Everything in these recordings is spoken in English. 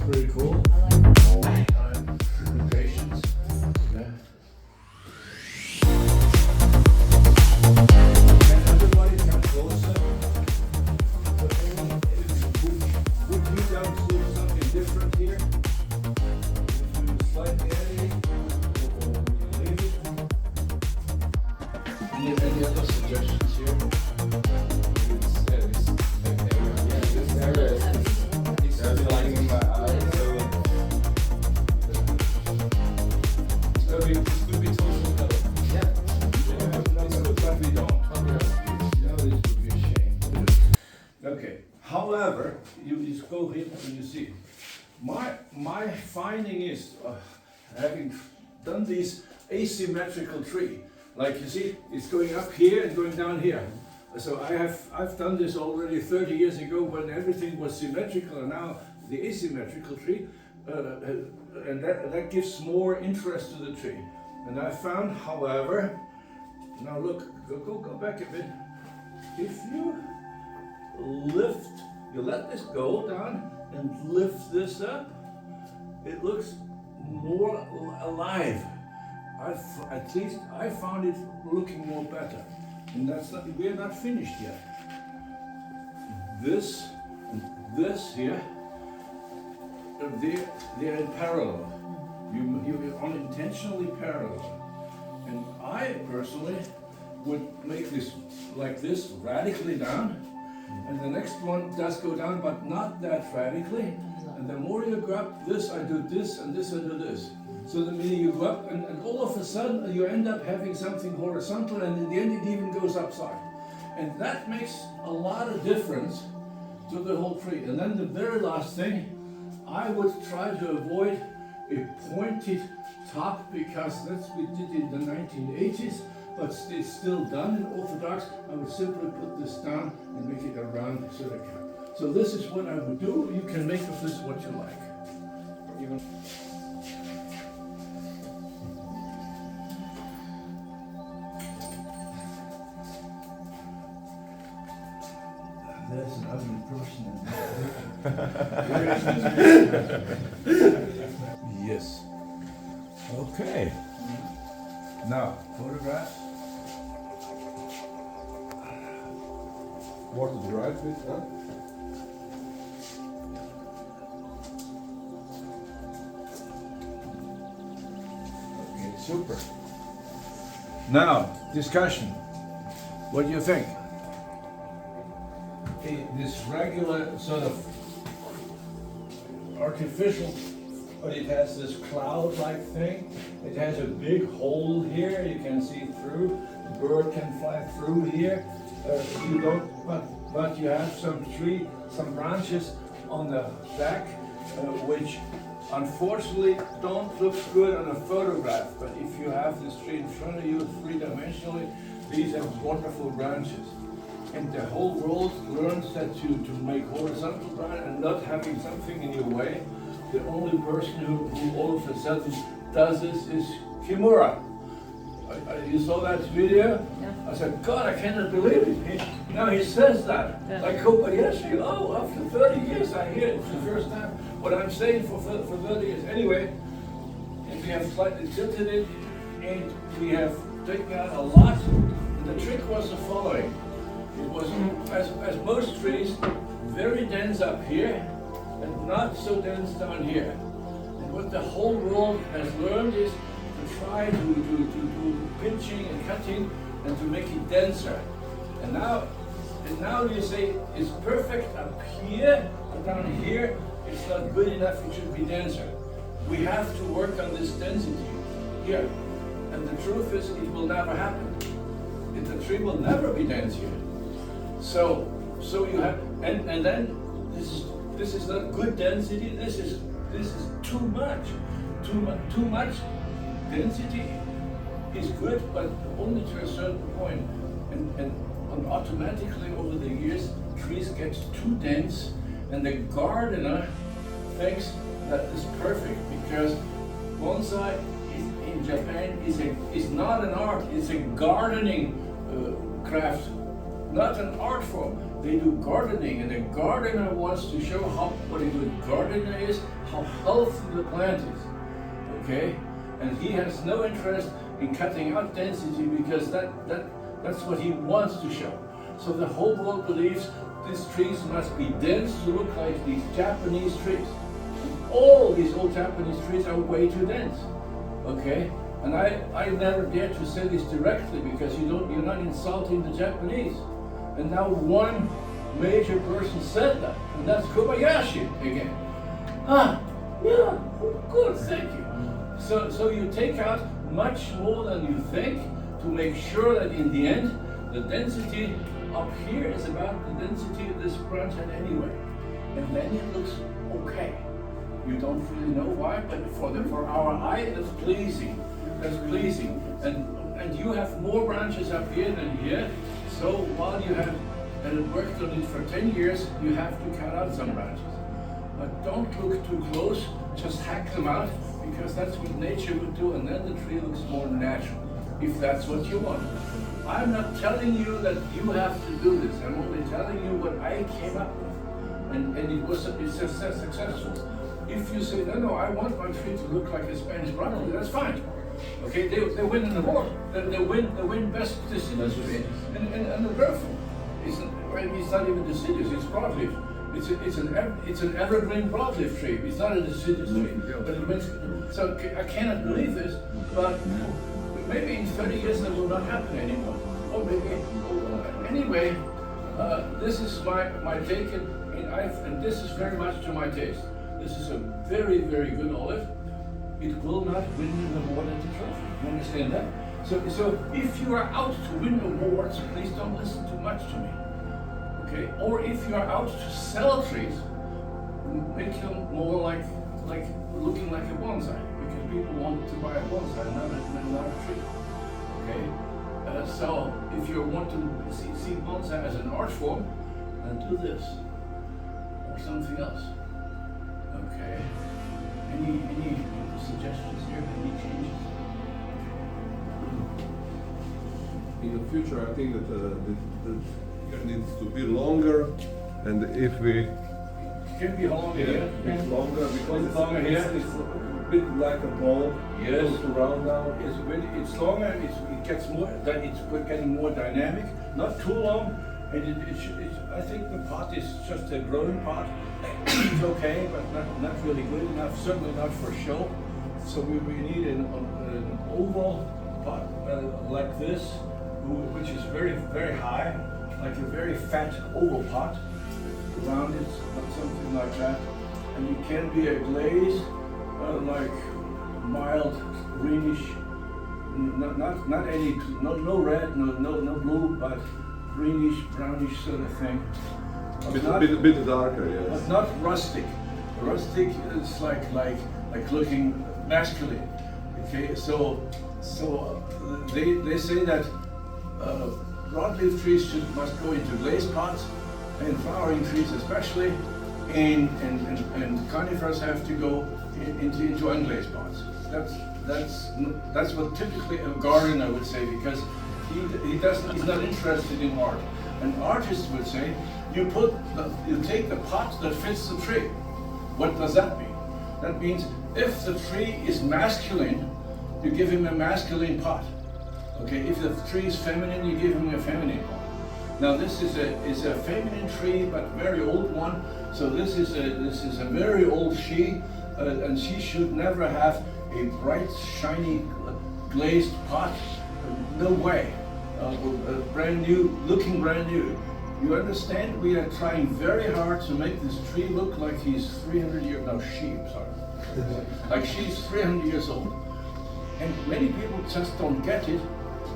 pretty cool. Patience. Yeah. Can everybody come closer? Would you guys do something different here? Would you slightly edit or leave it? Any other suggestions here? However, you just go here and you see. My finding is, having done this asymmetrical tree, like you see, it's going up here and going down here. So I've done this already 30 years ago when everything was symmetrical, and now the asymmetrical tree, and that gives more interest to the tree. And I found, however, now look, go back a bit. If you lift, you let this go down and lift this up, it looks more alive. At least I found it looking more better. And we're not finished yet. This and this here, they're in parallel. You're unintentionally parallel. And I personally would make this like this, radically down. And the next one does go down, but not that radically. And the more you go up, this I do this, and this I do this. So the meaning you go up, and all of a sudden you end up having something horizontal, and in the end it even goes upside. And that makes a lot of difference to the whole tree. And then the very last thing, I would try to avoid a pointed top, because that's what we did in the 1980s. But it's still done in Orthodox. I would simply put this down and make it a round circle. So this is what I would do. You can make of this what you like. Even there's an ugly person in there. Yes. Okay. Now, photographs. What is right with that? Okay, super. Now, discussion. What do you think? This regular sort of artificial, but it has this cloud-like thing. It has a big hole here. You can see through. The bird can fly through here. You don't, but you have some branches on the back, which unfortunately don't look good on a photograph. But if you have this tree in front of you, three-dimensionally, these are wonderful branches. And the whole world learns that to make horizontal branch and not having something in your way. The only person who all of a sudden does this is Kimura. You saw that video? Yeah. I said, God, I cannot believe it. Now he says that. Yeah. Like Kobayashi, oh, after 30 years I hear it for the first time. What I'm saying for 30 years. Anyway, and we have slightly tilted it, and we have taken out a lot. And the trick was the following. It was, as most trees, very dense up here, and not so dense down here. And what the whole world has learned is to try to do pinching and cutting and to make it denser. And now you say it's perfect up here, but down here it's not good enough, it should be denser. We have to work on this density here. And the truth is, it will never happen. The tree will never be dense here. So you have, and then this is not good density. This is too much. Too much density is good, but only to a certain point. And automatically over the years, trees get too dense, and the gardener thinks that is perfect, because bonsai in Japan is not an art. It's a gardening craft. not an art form. They do gardening, and the gardener wants to show what a good gardener is, how healthy the plant is, okay? And he has no interest in cutting out density because that's what he wants to show. So the whole world believes these trees must be dense to look like these Japanese trees. And all these old Japanese trees are way too dense, okay? And I never dare to say this directly because you're not insulting the Japanese. And now one major person said that, and that's Kobayashi again. Ah, yeah, good, thank you. So you take out much more than you think to make sure that in the end, the density up here is about the density of this branch head anyway. And then it looks okay. You don't really know why, but for our eye, that's pleasing. That's pleasing. And you have more branches up here than here. So while you have worked on it for 10 years, you have to cut out some branches. But don't look too close, just hack them out, because that's what nature would do, and then the tree looks more natural, if that's what you want. I'm not telling you that you have to do this. I'm only telling you what I came up with. And it's successful. If you say, no, I want my tree to look like a Spanish broccoli, that's fine. Okay, they win an award. They win best deciduous tree. And the growth it's not even deciduous, it's broadleaf. It's an evergreen broadleaf tree. It's not a deciduous tree. But it wins. So I cannot believe this, but maybe in 30 years that will not happen anymore. Or maybe, anyway, this is my take, and this is very much to my taste. This is a very, very good olive. It will not win the award at the trophy. You understand that? So if you are out to win awards, please don't listen too much to me. Okay? Or if you are out to sell trees, make them more like looking like a bonsai, because people want to buy a bonsai, not a tree. Okay? So if you want to see bonsai as an art form, then do this or something else. Okay? Any suggestions here? Any changes? In the future, I think that the year needs to be longer, and if we can be longer here. A bit longer because it's a bit like a ball. Yes. To round down. It's longer. It gets more. It's getting more dynamic. Not too long, and I think the pot is just a growing pot. It's okay, but not really good enough. Certainly not for show. So we need an oval pot like this, which is very, very high, like a very fat oval pot. Around it, something like that. And it can be a glaze, like mild greenish, not any, no red, no blue, but greenish, brownish sort of thing. A bit darker, yes. But not rustic. Rustic is like looking masculine. Okay, so they say that broadleaf trees must go into glaze pots, and flowering trees especially, and conifers have to go into unglazed pots. That's what typically a gardener would say, because he's not interested in art. An artist would say, you take the pot that fits the tree. What does that mean? That means if the tree is masculine, you give him a masculine pot. Okay, if the tree is feminine, you give him a feminine pot. Now this is a feminine tree, but very old one. So this is a very old she, and she should never have a bright, shiny, glazed pot. No way. Brand new, looking brand new. You understand? We are trying very hard to make this tree look like he's 300 years. No, like she's 300 years old. And many people just don't get it,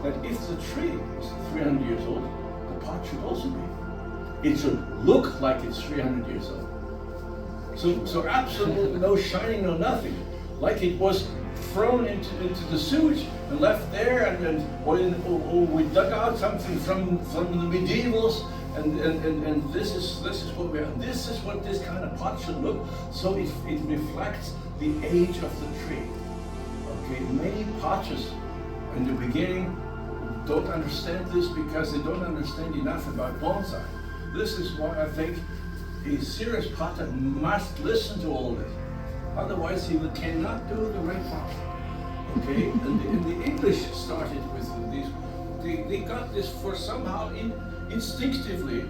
that if the tree is 300 years old, the pot should also be. It should look like it's 300 years old. So absolutely no shining, no nothing. Like it was thrown into the sewage and left there, or we dug out something from the medievals, and this is what we are. This is what this kind of pot should look. So it reflects the age of the tree. Okay, many potters in the beginning don't understand this because they don't understand enough about bonsai. This is why I think a serious potter must listen to all this. Otherwise, he cannot do the right part. Okay, and the English started with these. They got this for somehow instinctively.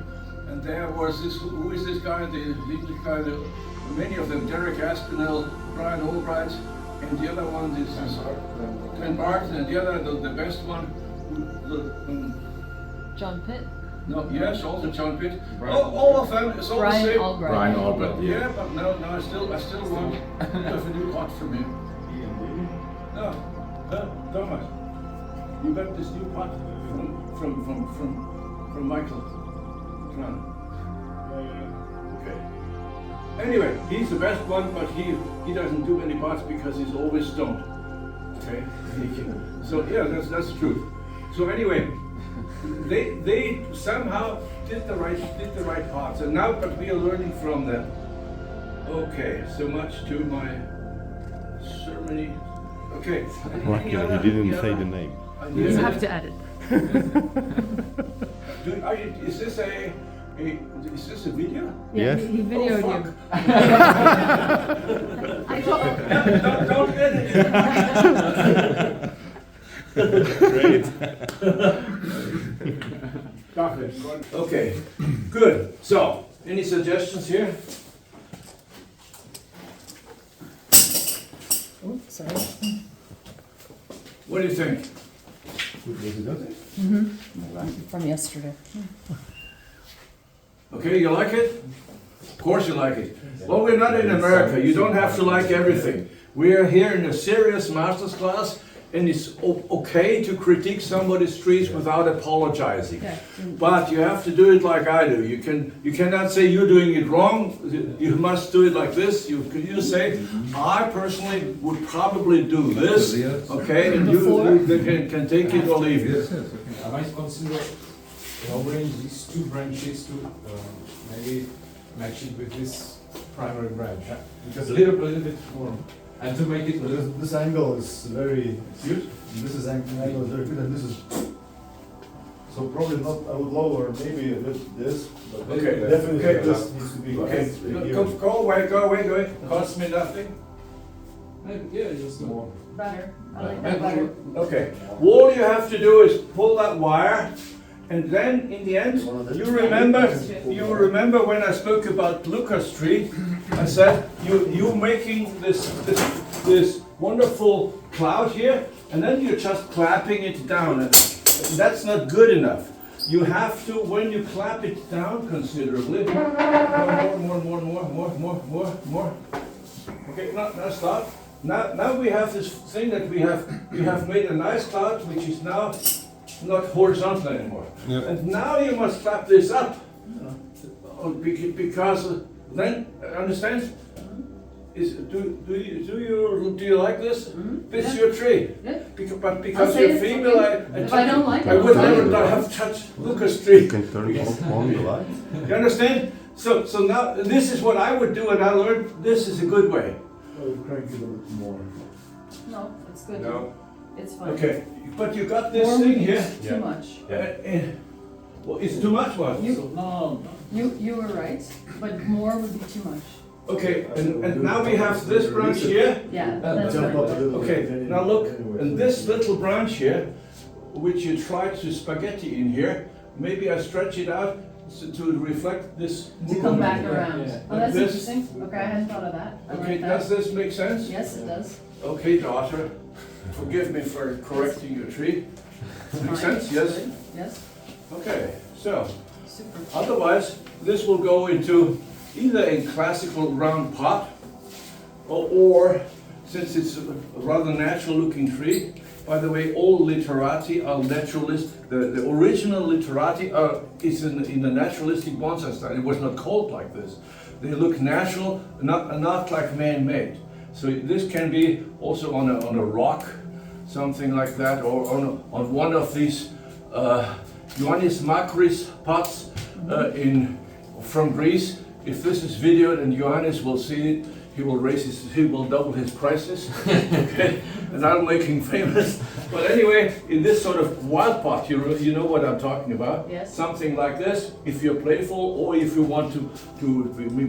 And there was this. Who is this guy? The English guy. Many of them: Derek Aspinall, Brian Albright, and the other one is Glenn Barton, and the other, the best one. John Pitt. No, yes, also John Pitt. All of them. It's all Brian the same. Albright. Brian Albright. Yeah, but no, I still want to have a new pot from him. No, Thomas, you got this new pot from Michael. Okay. Anyway, he's the best one, but he doesn't do many pots because he's always stoned. Okay. So yeah, that's the truth. So anyway, they somehow did the right pots, and now but we are learning from them. Okay, so much to my ceremony. Okay. Lucky that you didn't say the name. You have to edit. Is this a video? Yeah, Yes. he videoed Oh, you. fuck. I told Don't edit it. Great. Okay, good. So, any suggestions here? Oh, sorry. What do you think? From yesterday. Okay, you like it? Of course you like it. Well, we're not in America. You don't have to like everything. We are here in a serious master's class, and it's okay to critique somebody's trees without apologizing. Yeah. But you have to do it like I do. You cannot say you're doing it wrong. You must do it like this. You say, I personally would probably do this. Okay, and you can take it or leave it. I might consider lowering these two branches to maybe match it with this primary branch. Because a little bit more. And to make it This angle is very Good. This is angle is very good, and this is so probably not. I would lower maybe a bit this, but Okay. definitely Okay. this needs to be Okay, here. go away. Costs me nothing. yeah, just more. Better. I like that better. Okay, all you have to do is pull that wire, and then in the end, you remember when I spoke about Lukas tree, I said you making this wonderful cloud here, and then you're just clapping it down, and that's not good enough. You have to, when you clap it down considerably, more. Okay, now stop. Now we have this thing that we have made a nice cloud which is now not horizontal anymore. Yeah. And now you must clap this up. Because then, understand? Do you like this? This is your tree. Yeah. But because I'll say you're it's female, okay. If I don't like it, I would I'll never say it. have touched Lukas tree. You can turn on the light. You understand? So now this is what I would do, and I learned this is a good way. Crank it a bit more. No, it's good. No. It's fine. Okay, but you got this More thing would be here. too much. Well, it's too much, what? No. You were right, but more would be too much. Okay, and now we have this branch here. Yeah, that's Jump up a right. little Okay, bit. now look, Anyway. and this little branch here, which you tried to spaghetti in here, maybe I stretch it out to reflect this To come movement back here. around. Yeah. Oh, that's This- interesting. Okay, I hadn't thought of that. I Okay, like does that. this make sense? Yes, it does. Okay, daughter, forgive me for correcting your tree. Makes Fine. sense, yes? Good. Yes, Okay, so, super. otherwise, this will go into either a classical round pot, or since it's a rather natural looking tree, by the way, all literati are naturalist. The original literati is in the naturalistic bonsai style. It was not called like this. They look natural, not like man-made. So this can be also on a rock, something like that, or on one of these Ioannis Makris pots from Greece. If this is videoed and Ioannis will see it, he will double his prices, okay? And I'll make him famous. But anyway, in this sort of wild pot, you know what I'm talking about? Yes. Something like this, if you're playful or if you want to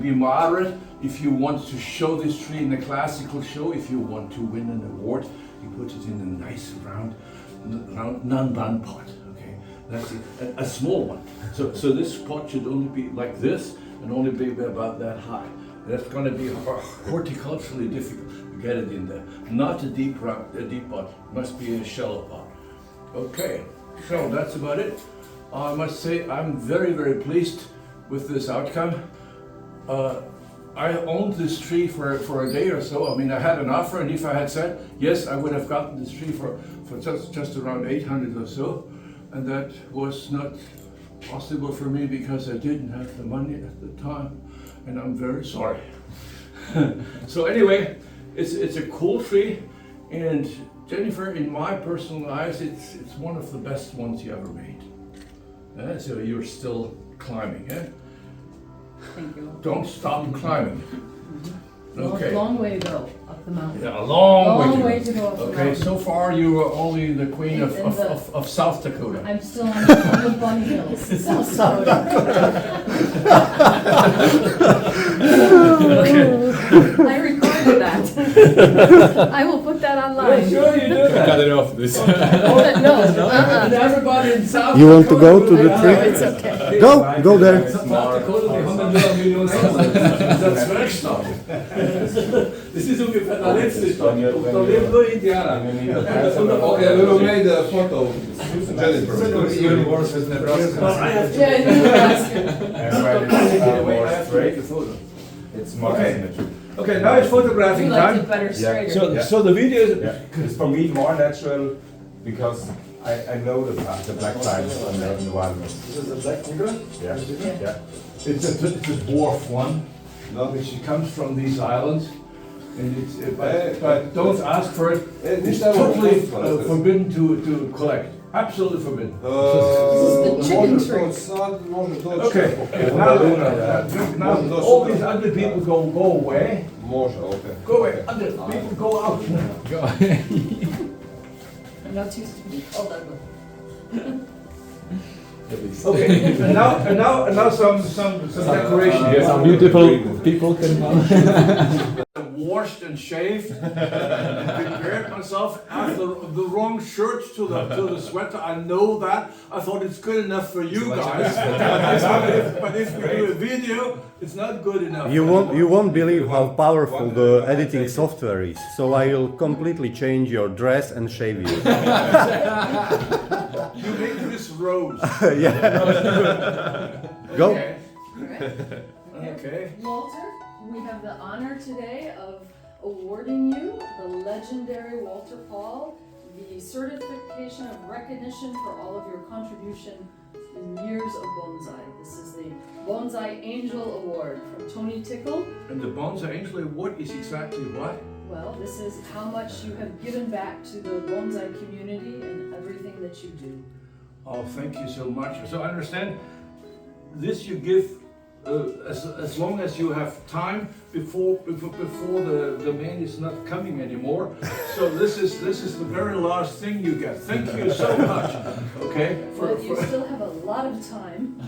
be moderate, if you want to show this tree in a classical show, if you want to win an award, you put it in a nice round non-bun pot, okay? That's it, a small one. So this pot should only be like this and only be about that high. That's going to be horticulturally difficult to get it in there. Not a deep pot, must be a shallow pot. Okay, so that's about it. I must say I'm very, very pleased with this outcome. I owned this tree for a day or so. I mean, I had an offer, and if I had said yes, I would have gotten this tree for just around 800 or so, and that was not possible for me because I didn't have the money at the time, and I'm very sorry. So anyway, it's a cool tree, and Jennifer, in my personal eyes, it's one of the best ones you ever made. So you're still climbing, eh? Thank you. Don't stop climbing. Okay. Long way to go up the mountain. Yeah, a long way to go up the Okay, mountain. so far you are only the queen In the- of South Dakota. I'm still on the Bunny Hills, South Dakota. I recorded that. I will put that online. Sure you do Cut that. it off this. No, And everybody in South You want to Dakota go to the will- tree? it's okay. Go there. South Dakota, die 100 Millionen Einwohner. Das ist Zwergstaat. Das ist ungefähr der letzte Stadt. Da leben nur Indianer. Okay, we will make the photo. Jennifer. Even worse with Nebraska. But I have to Yeah, in Nebraska. I have to make a photo. It's more Okay. asymmetric. Okay, now it's You photographing liked time. it better straighter. So the video is. Yeah, it's for me more natural because I know the black lines on the wilderness. This is a black tiger. Yeah, yeah. It's a dwarf one, which comes from these islands. And it's, but don't ask for it. It's totally forbidden to collect. Absolutely forbidden. This is the chicken tree. Okay, now all these ugly people go away. Może, okay. Go away. Ugly people go out. Not too oh, that one. Okay, and now some decoration here. Some beautiful people can come. Washed and shaved, and prepared myself after the wrong shirt to the sweater. I know that. I thought it's good enough for you guys, but if we do a video, it's not good enough. You won't believe how powerful the editing software is. So I will completely change your dress and shave you. You make this rose. Go. Okay. Alright. Okay. Walter, we have the honor today of awarding you the legendary Walter Pall, the certification of recognition for all of your contribution in years of bonsai. This is the Bonsai Angel Award from Tony Tickle. And the Bonsai Angel Award is exactly what? Well, this is how much you have given back to the bonsai community and everything that you do. Oh, thank you so much. So I understand this you give as long as you have time before the man is not coming anymore. So this is the very last thing you get. Thank you so much. Okay. But you still have a lot of time.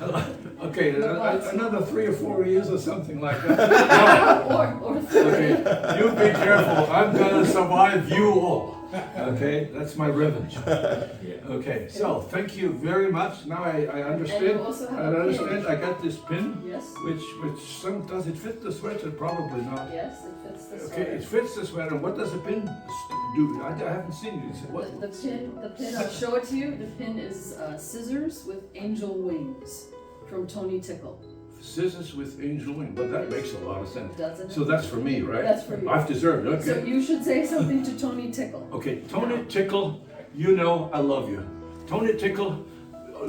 Okay, another 3 or 4 years or something like that. or three. Okay, you be careful. I'm gonna survive you all. Okay, that's my revenge. Okay, so thank you very much. Now I understand. And you also have I a understand. pin. I got this pin, Yes. which does it fit the sweater? Probably not. Yes, it fits the Okay, sweater. it fits the sweater. What does the pin do? I haven't seen it. What? The pin, I'll show it to you. The pin is scissors with angel wings from Tony Tickle. Scissors with angel wing, but that makes a lot of sense. Doesn't it? So that's for me, right? That's for you. I've deserved it. So Okay. you should say something to Tony Tickle. Okay, Tony Tickle, you know I love you. Tony Tickle,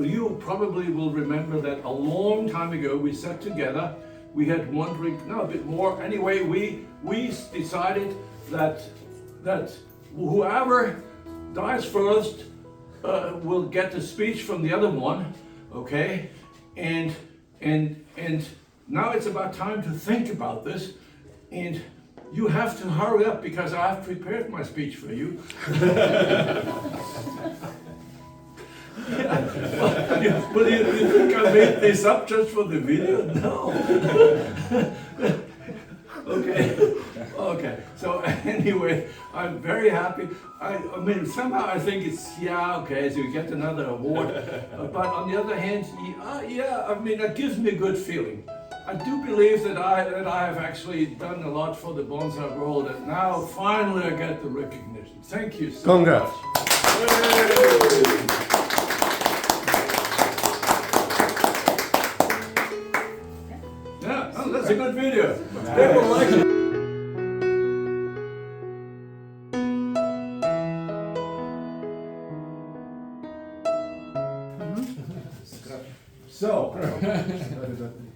you probably will remember that a long time ago we sat together. We had one drink, no, a bit more. Anyway, we decided that whoever dies first will get the speech from the other one. Okay, and now it's about time to think about this. And you have to hurry up because I've prepared my speech for you. Well, you think I made this up just for the video? No. Okay. So anyway, I'm very happy. I mean, somehow I think it's, yeah, okay, so you get another award. But on the other hand, yeah, I mean, that gives me a good feeling. I do believe that I have actually done a lot for the bonsai world, and now finally I get the recognition. Thank you so Congrats. much. Yeah, oh, that's a good video. People like it. So,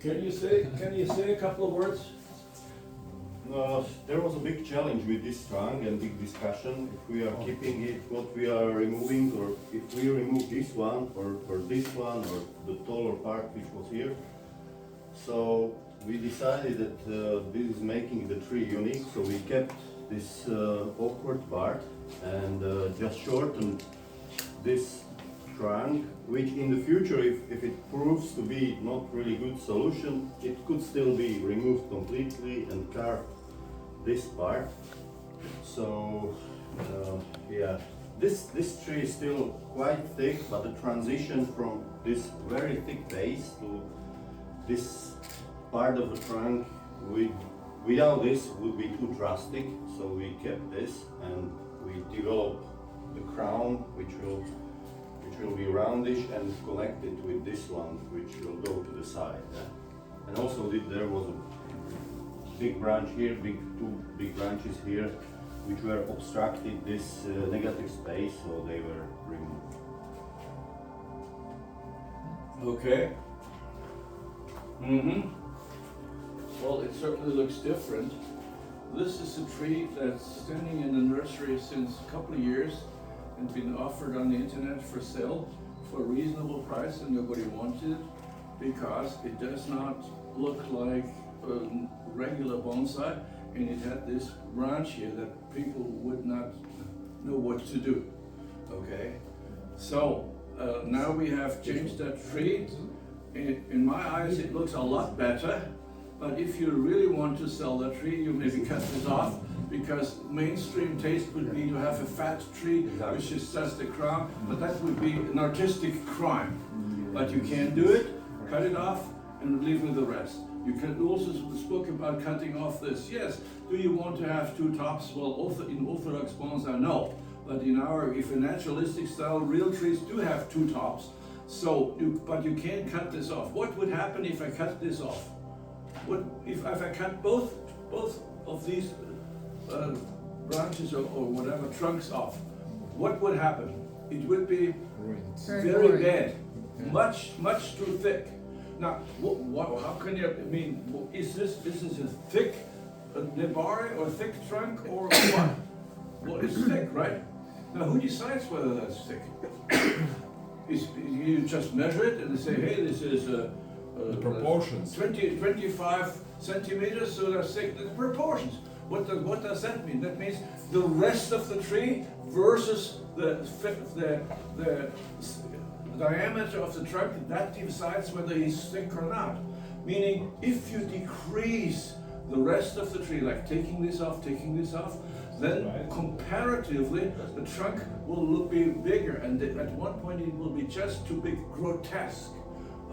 can you say a couple of words? There was a big challenge with this trunk and big discussion if we are keeping it, what we are removing, or if we remove this one or this one or the taller part which was here. So we decided that this is making the tree unique, so we kept this awkward part and just shortened this trunk, which in the future, if it proves to be not really good solution, it could still be removed completely and carve this part. So yeah, this tree is still quite thick, but the transition from this very thick base to this part of the trunk without this would be too drastic. So we kept this and we developed the crown, which will be roundish and connected with this one, which will go to the side. And also there was a big branch here, two big branches here, which were obstructed this negative space, so they were removed. Okay. Well, it certainly looks different. This is a tree that's standing in the nursery since a couple of years and been offered on the internet for sale for a reasonable price, and nobody wanted it because it does not look like a regular bonsai, and it had this branch here that people would not know what to do. Okay, so now we have changed that tree. In my eyes, it looks a lot better. But if you really want to sell that tree, you maybe cut it off, because mainstream taste would be to have a fat tree, which is just a crown, but that would be an artistic crime. But you can't do it, cut it off, and leave with the rest. You can also spoke about cutting off this. Yes, do you want to have two tops? Well, in Orthodox bonsai, no. But in if a naturalistic style, real trees do have two tops. So, but you can't cut this off. What would happen if I cut this off? What if I cut both of these branches or whatever trunks off? What would happen? It would be very bad, much too thick. Now, how can you? I mean, is this a thick nebari or thick trunk or what? Well, it's thick, right? Now, who decides whether that's thick? You just measure it and say, hey, this is the proportions. 25 centimeters, so that's thick. The proportions. What does that mean? That means the rest of the tree versus the diameter of the trunk. That decides whether he's thick or not. Meaning, if you decrease the rest of the tree, like taking this off, then comparatively the trunk will be bigger, and at one point it will be just too big, grotesque.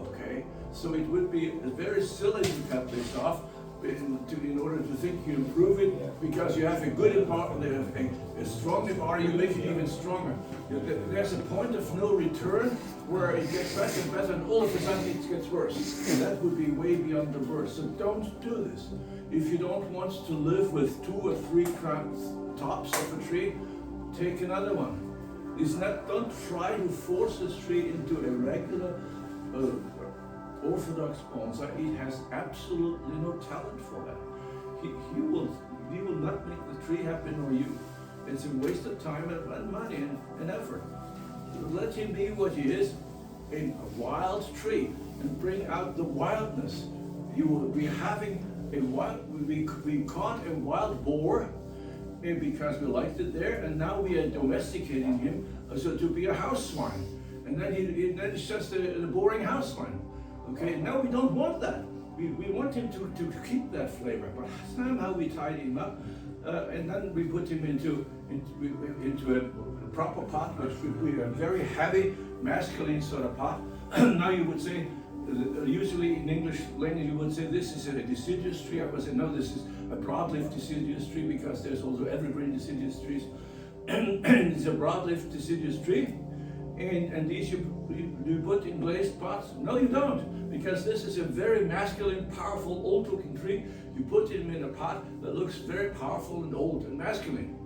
Okay, so it would be very silly to cut this off in order to think you improve it, because you have a good a strong bar, you make it even stronger. There's a point of no return where it gets better and better, and all of a sudden it gets worse. That would be way beyond the worst. So don't do this. If you don't want to live with 2 or 3 tops of a tree, take another one. Don't try to force this tree into a regular Orthodox bonsai. It has absolutely no talent for that. He will not make the tree happen, or you. It's a waste of time and money and effort. Let him be what he is, a wild tree, and bring out the wildness. You will be having we caught a wild boar because we liked it there, and now we are domesticating him so to be a house swine. And then it's just a boring house swine. Okay, now we don't want that. We want him to keep that flavor, but somehow we tied him up, and then we put him into a proper pot, which would be a very heavy, masculine sort of pot. Now you would say, usually in English language, you would say this is a deciduous tree. I would say no, this is a broadleaf deciduous tree, because there's also evergreen deciduous trees, and it's a broadleaf deciduous tree. And these you put in glazed pots? No, you don't, because this is a very masculine, powerful, old-looking tree. You put him in a pot that looks very powerful and old and masculine,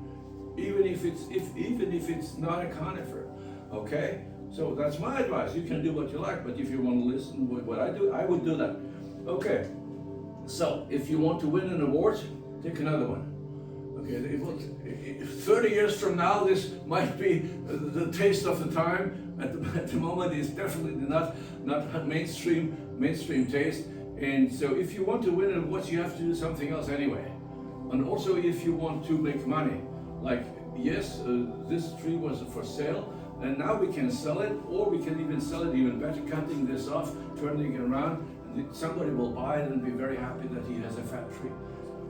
even if it's not a conifer. Okay, so that's my advice. You can do what you like, but if you want to listen to what I do, I would do that. Okay, so if you want to win an award, take another one. Okay, 30 years from now, this might be the taste of the time. At the moment, it's definitely not mainstream taste. And so, if you want to win awards, you have to do something else anyway. And also, if you want to make money, like yes, this tree was for sale, and now we can sell it, or we can even sell it even better, cutting this off, turning it around, and somebody will buy it and be very happy that he has a fat tree.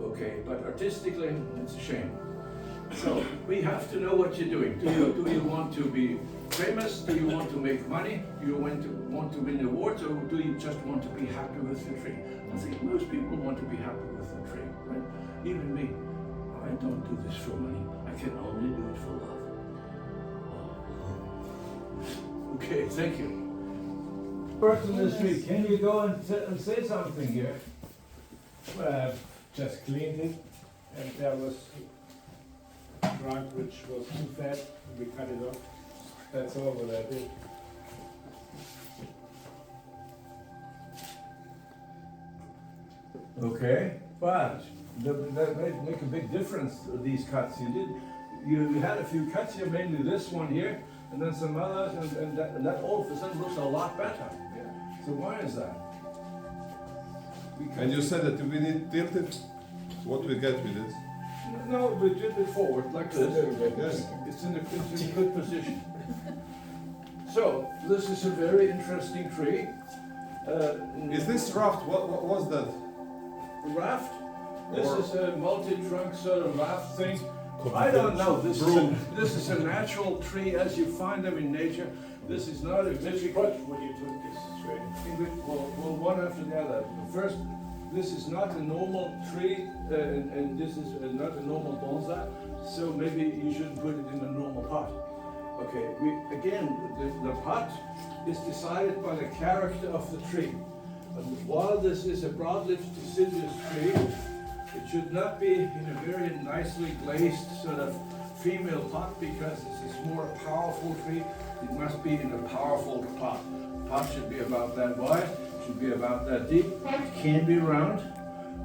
Okay, but artistically, it's a shame. So we have to know what you're doing. Do you want to be famous? Do you want to make money? Do you want to win awards, or do you just want to be happy with the tree? I think most people want to be happy with the tree, right? Even me. I don't do this for money. I can only do it for love. Okay, thank you. Person in the street, can you go and say something here? Just cleaned it, and there was a trunk which was too fat, we cut it off. That's all what I did. Okay, but that make a big difference, these cuts you did. You had a few cuts here, mainly this one here, and then some others, and that all of a sudden looks a lot better. So why is that? And you said that we need tilted. What we get with this? No, we did it forward like this. Yes. It's in a good position. So this is a very interesting tree. Is this raft? What was that? Raft? This Or- is a multi-trunk sort of raft thing. I don't know. This is a natural tree as you find them in nature. This is not a mythic. When you took this tree? Well, one after the other. First, this is not a normal tree, and this is not a normal bonsai, so maybe you shouldn't put it in a normal pot. Okay, the pot is decided by the character of the tree. And while this is a broadleaf deciduous tree, it should not be in a very nicely glazed sort of female pot, because this is more a powerful tree. It must be in a powerful pot. Pot should be about that wide, should be about that deep. It can be round.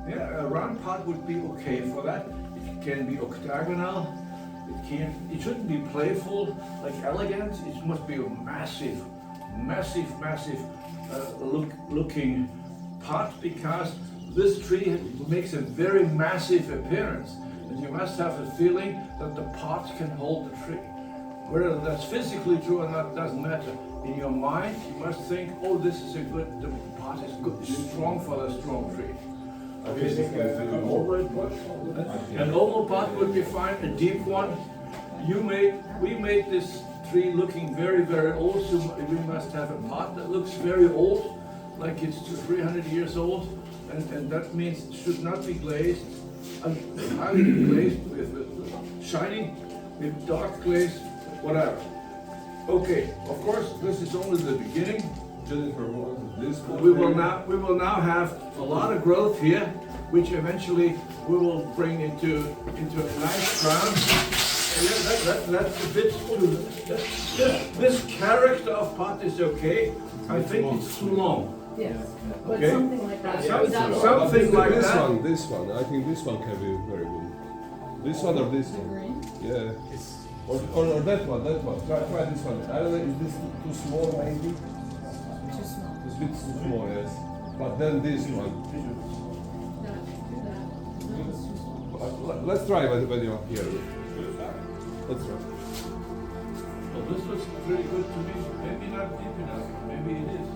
Yeah, a round pot would be okay for that. It can be octagonal. It shouldn't be playful, like elegant. It must be a massive looking pot, because this tree makes a very massive appearance. And you must have a feeling that the pot can hold the tree. Whether that's physically true or not doesn't matter. In your mind, you must think, oh, the pot is good, it's strong for the strong tree. An oval pot would be fine, a deep one. We made this tree looking very, very old, so we must have a pot that looks very old, like it's 300 years old, and that means it should not be glazed, highly glazed with shiny, with dark glaze, whatever. Okay, of course, this is only the beginning. We will now have a lot of growth here, which eventually we will bring into a nice crown. That's a bit too. This character of pot is okay. I think it's too long. Yes, but Okay. something like that. Something like that. This one. I think this one can be very good. This one or this The one? green? Yeah. Or that one. Try this one. I don't know, is this too small maybe? Too small. It's a bit too small, yes. But then this one. Let's try when you're here. Let's try. Well, this looks pretty good to me. Maybe not deep enough. Maybe it is.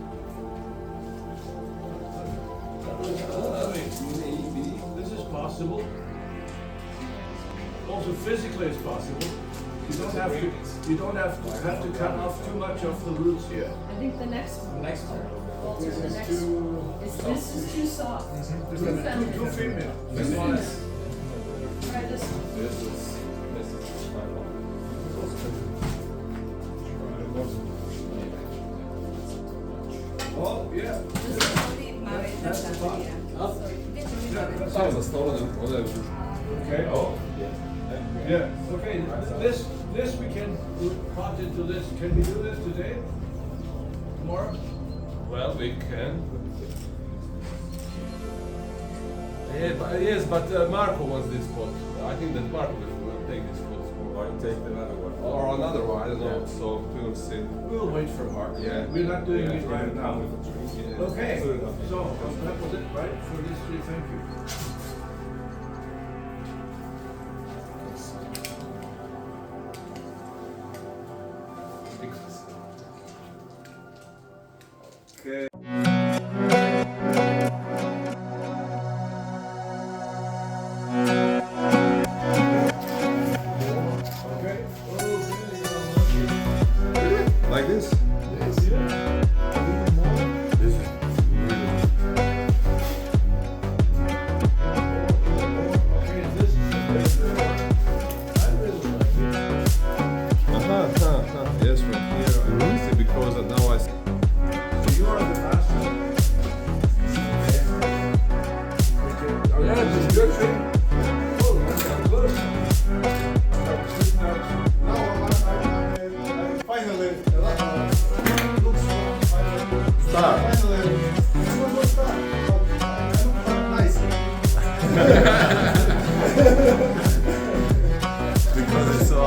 This is possible. Also physically it's possible. You don't have to cut off too much of the roots here. I think the next one. Walter, the next one. This is too soft. Too feminine. Too female. Too female. Try this one. Oh, yeah. That's the top. Za stolem, Okay. Oh. Yeah. Okay. This we can pot into this. Can we do this today? Tomorrow? well, we can. Yes, but Marko wants this spot. I think that Marko will take this spot. Or you take another one. Or another one, I don't know. So we will see. We'll wait for Mark. Yeah. We're not doing it right now. Yeah. Okay. So that was it, right? For this three, thank you. Okay. Okay. Like this? Okay, this is the best one. I really like it. Yes, from here I will see because now I see. So you are the master. Okay. Oh, yeah, this is your thing. Oh, that's how close. Finally, Start. finally, it was no start, but I look nice. Because it's so.